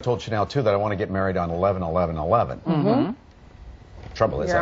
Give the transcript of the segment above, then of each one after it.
I told Chanel too that I want to get married on 11/11/11. Mm-hmm. Trouble is,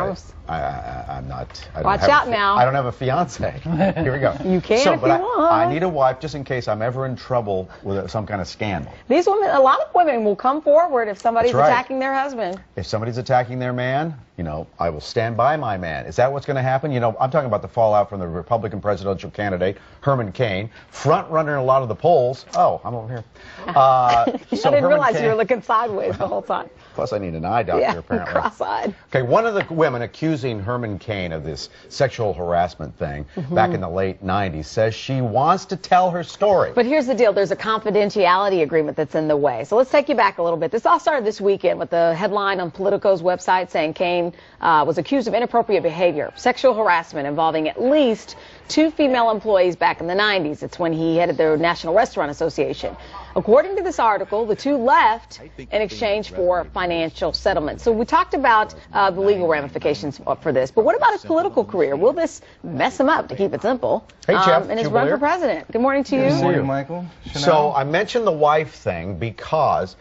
I'm not. Watch out now. I don't have a fiance. Here we go. You can if you want. I need a wife just in case I'm ever in trouble with some kind of scandal. These women, a lot of women will come forward if somebody's attacking their husband. If somebody's attacking their man, you know, I will stand by my man. Is that what's going to happen? You know, I'm talking about the fallout from the Republican presidential candidate, Herman Cain, front runner in a lot of the polls. Oh, I'm over here. I didn't realize you were looking sideways the whole time. Plus, I need an eye doctor, apparently. Cross-eyed. Okay, one of the women accusing Herman Cain of this sexual harassment thing back in the late 90s says she wants to tell her story. But here's the deal. There's a confidentiality agreement that's in the way. So let's take you back a little bit. This all started this weekend with the headline on Politico's website saying Cain was accused of inappropriate behavior, sexual harassment involving at least 2 female employees back in the 90s. It's when he headed the National Restaurant Association. According to this article, the 2 left in exchange for financial settlement. So we talked about the legal ramifications for this, but what about his political career? Will this mess him up, to keep it simple, hey, Jeff, in his run for president? Good morning to you. Good morning, Michael. Chanel. So I mentioned the wife thing because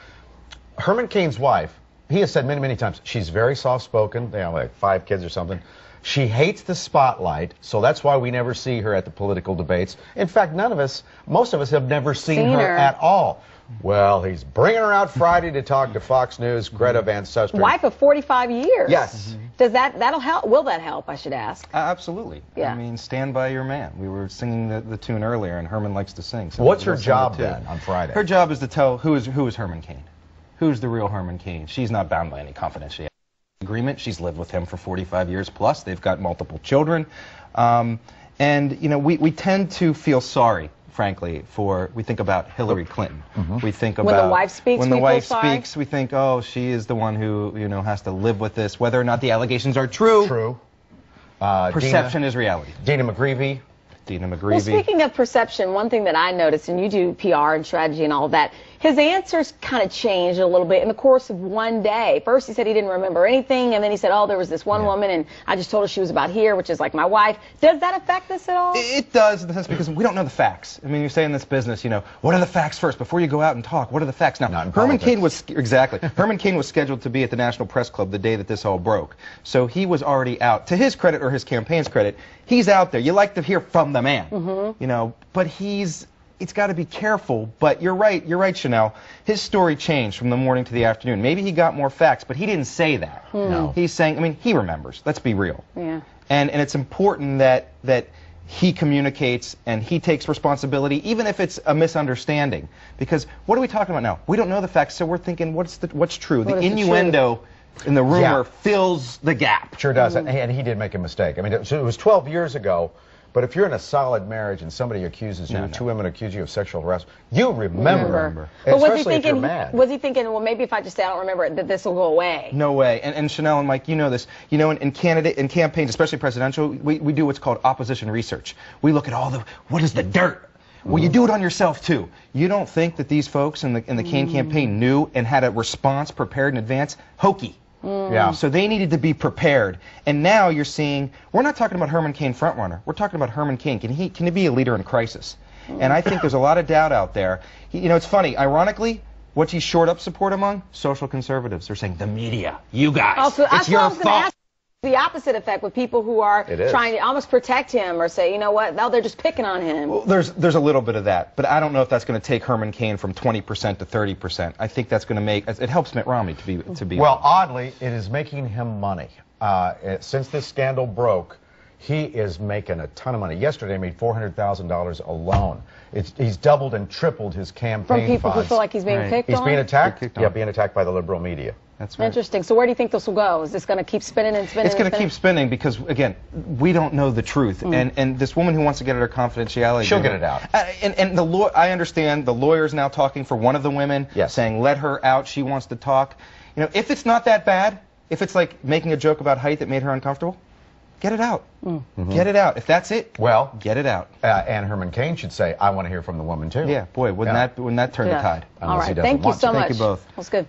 Herman Cain's wife, he has said many, many times, she's very soft-spoken. They have like 5 kids or something. She hates the spotlight, so that's why we never see her at the political debates. In fact, most of us have never seen her at all. Well, he's bringing her out Friday to talk to Fox News, Greta Van Susteren. Wife of 45 years. Yes. Does that'll help? Will that help, I should ask? Absolutely. Yeah. I mean, stand by your man. We were singing the tune earlier, and Herman likes to sing. So what's her job then on Friday? Her job is to tell who is Herman Cain. Who's the real Herman Cain? She's not bound by any confidentiality agreement. She's lived with him for 45 years plus. They've got multiple children. And, you know, we tend to feel sorry, frankly, we think about Hillary Clinton. We think about when the wife speaks, when the wife speaks, we think, oh, she is the one who, you know, has to live with this. Whether or not the allegations are true. True. Perception is reality. Dina McGreevy. Well, speaking of perception, one thing that I noticed, and you do PR and strategy and all of that, his answers kind of changed a little bit in the course of one day. First, he said he didn't remember anything, and then he said, oh, there was this one woman, and I just told her she was about here, which is like my wife. Does that affect this at all? It does, in the sense because we don't know the facts. I mean, you say in this business, you know, what are the facts first? Before you go out and talk, what are the facts? Now, Herman Cain was, Herman Cain was scheduled to be at the National Press Club the day that this all broke. So he was already out. To his credit, or his campaign's credit, he's out there. You like to hear from the man, you know, but it's got to be careful. But you're right, Chanel. His story changed from the morning to the afternoon. Maybe he got more facts, but he didn't say that. No. He's saying, I mean, he remembers. Let's be real. Yeah. And it's important that he communicates and he takes responsibility, even if it's a misunderstanding. Because what are we talking about now? We don't know the facts, so we're thinking, what's true? The innuendo in the rumor fills the gap. Sure does. And he did make a mistake. I mean, it was 12 years ago. But if you're in a solid marriage and somebody accuses you, 2 women accuse you of sexual harassment, you remember. But was he thinking, well, maybe if I just say I don't remember it, that this will go away? No way. And Chanel and Mike, you know this. You know, in campaigns, especially presidential, we do what's called opposition research. We look at what is the dirt? Well, you do it on yourself, too. You don't think that these folks in the Cain campaign knew and had a response prepared in advance? Hokey. Yeah. So they needed to be prepared. And now you're seeing, we're not talking about Herman Cain frontrunner. We're talking about Herman Cain. Can he be a leader in crisis? And I think there's a lot of doubt out there. You know, it's funny. Ironically, what's he short up support among? Social conservatives. They're saying, the media, you guys, it's your fault. The opposite effect with people who are trying to almost protect him or say, you know what, now they're just picking on him. Well, there's a little bit of that, but I don't know if that's going to take Herman Cain from 20% to 30%. I think that's going to make it helps Mitt Romney to be. Well, oddly, it is making him money. Since this scandal broke, he is making a ton of money. Yesterday, he made $400,000 alone. He's doubled and tripled his campaign from people funds. who feel like he's being picked on. He's being attacked. Yeah, being attacked by the liberal media. That's right. Interesting. So where do you think this will go? Is this going to keep spinning and spinning? It's going to keep spinning because, again, we don't know the truth. And this woman who wants to get at her confidentiality, she'll get it out. And I understand the lawyer's now talking for one of the women, saying let her out. She wants to talk. You know, if it's not that bad, if it's like making a joke about height that made her uncomfortable, get it out. Get it out. If that's it, well, get it out. And Herman Cain should say, I want to hear from the woman too. Yeah, boy, wouldn't that turn the tide? All right. Thank you so much. Thank you both. That was good.